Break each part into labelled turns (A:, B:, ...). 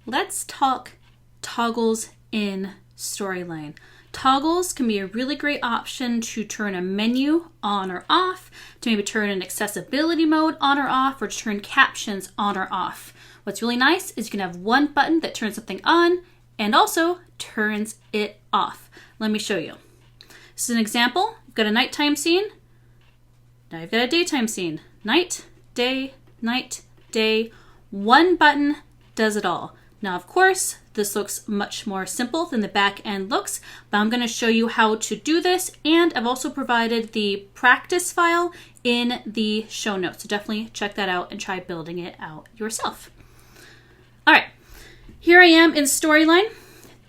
A: let's talk toggles in Storyline. Toggles can be a really great option to turn a menu on or off, to maybe turn an accessibility mode on or off, or to turn captions on or off. What's really nice is you can have one button that turns something on and also turns it off. Let me show you. This is an example. You've got a nighttime scene. Now you've got a daytime scene. Night, day, night, day. One button does it all. Now, of course, this looks much more simple than the back end looks, but I'm going to show you how to do this, and I've also provided the practice file in the show notes, so definitely check that out and try building it out yourself. All right, here I am in Storyline.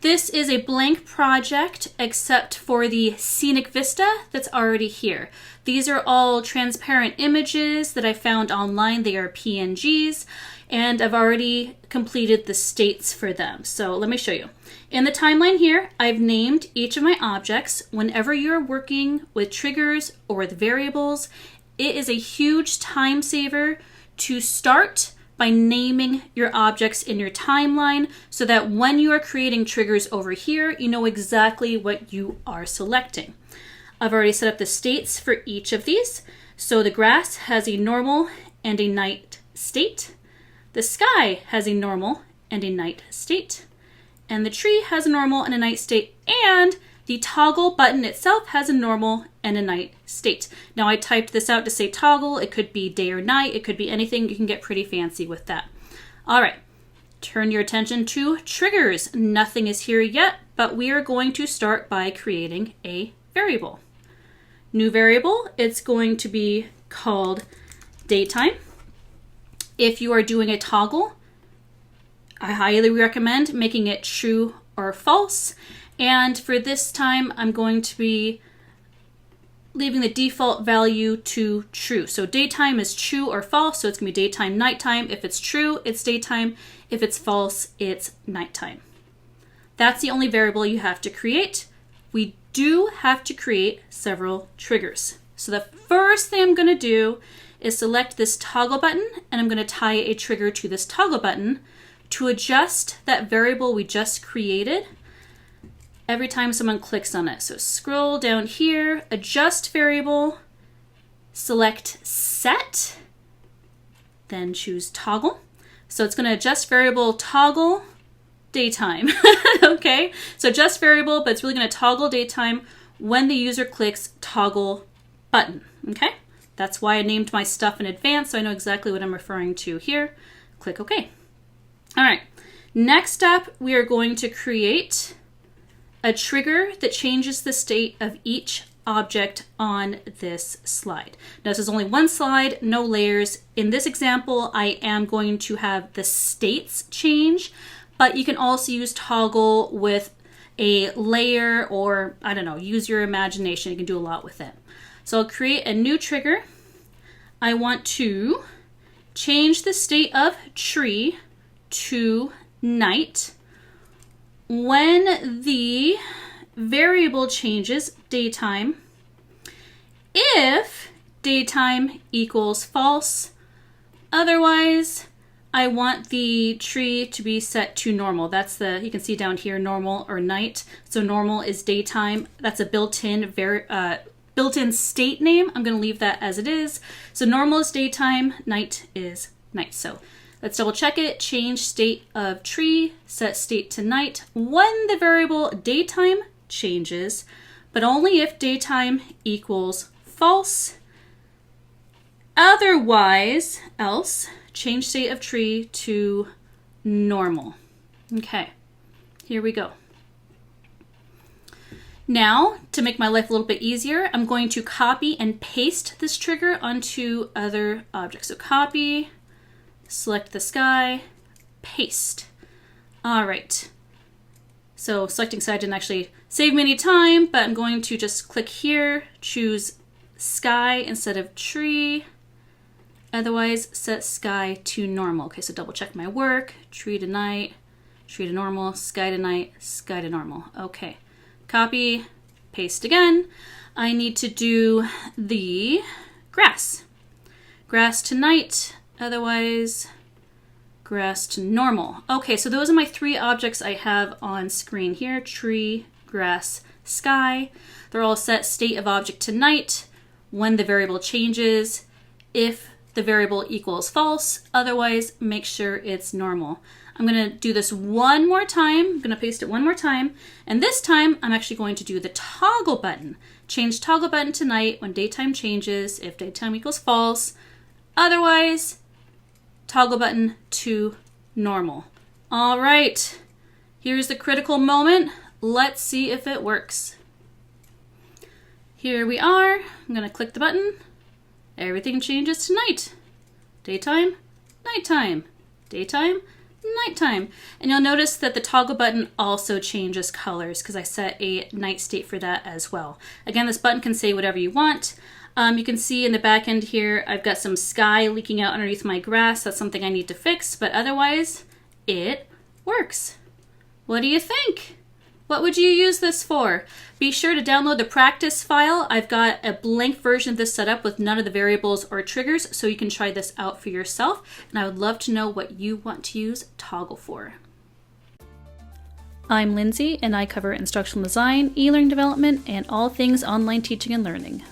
A: This is a blank project except for the scenic vista that's already here. These are all transparent images that I found online. They are PNGs, and I've already completed the states for them. So let me show you. In the timeline here, I've named each of my objects. Whenever you're working with triggers or with variables, it is a huge time saver to start by naming your objects in your timeline so that when you are creating triggers over here, you know exactly what you are selecting. I've already set up the states for each of these. So the grass has a normal and a night state. The sky has a normal and a night state. And the tree has a normal and a night state. And the toggle button itself has a normal and a night state. Now I typed this out to say toggle. It could be day or night. It could be anything. You can get pretty fancy with that. All right, turn your attention to triggers. Nothing is here yet, but we are going to start by creating a variable. New variable, it's going to be called daytime. If you are doing a toggle, I highly recommend making it true or false. And for this time, I'm going to be leaving the default value to true. So daytime is true or false. So it's going to be daytime, nighttime. If it's true, it's daytime. If it's false, it's nighttime. That's the only variable you have to create. We do have to create several triggers. So the first thing I'm going to do is select this toggle button, and I'm going to tie a trigger to this toggle button to adjust that variable we just created every time someone clicks on it. So scroll down here, adjust variable, select set, then choose toggle. So it's going to adjust variable toggle daytime. Okay, so adjust variable, but it's really going to toggle daytime when the user clicks toggle button. Okay, that's why I named my stuff in advance, so I know exactly what I'm referring to here. Click OK. All right, next up, we are going to create a trigger that changes the state of each object on this slide. Now, this is only one slide, no layers. In this example, I am going to have the states change, but you can also use toggle with a layer, or I don't know, use your imagination. You can do a lot with it. So I'll create a new trigger. I want to change the state of tree to night when the variable changes daytime, if daytime equals false. Otherwise, I want the tree to be set to normal. That's the, you can see down here, normal or night. So normal is daytime. That's a built-in built-in state name. I'm going to leave that as it is. So normal is daytime, night is night. So let's double check it. Change state of tree, set state to night when the variable daytime changes, but only if daytime equals false. Otherwise, else, change state of tree to normal. Okay, here we go. Now, to make my life a little bit easier, I'm going to copy and paste this trigger onto other objects. So copy, select the sky, paste. All right. So selecting sky didn't actually save me any time, but I'm going to just click here, choose sky instead of tree. Otherwise, set sky to normal. Okay, so double check my work. Tree to night, tree to normal, sky to night, sky to normal. Okay. Copy, paste again. I need to do the grass. Grass to night, otherwise grass to normal. Okay, so those are my 3 objects I have on screen here: tree, grass, sky. They're all set state of object to night, when the variable changes, if the variable equals false, otherwise make sure it's normal. I'm going to do this one more time. I'm going to paste it one more time. And this time I'm actually going to do the toggle button. Change toggle button to night when daytime changes, if daytime equals false, otherwise toggle button to normal. All right, here's the critical moment. Let's see if it works. Here we are. I'm going to click the button. Everything changes to night. Daytime, nighttime, daytime, nighttime. And you'll notice that the toggle button also changes colors because I set a night state for that as well. Again, this button can say whatever you want. You can see in the back end here, I've got some sky leaking out underneath my grass. That's something I need to fix, but otherwise it works. What do you think? What would you use this for? Be sure to download the practice file. I've got a blank version of this set up with none of the variables or triggers, so you can try this out for yourself. And I would love to know what you want to use toggle for. I'm Lindsay, and I cover instructional design, e-learning development, and all things online teaching and learning.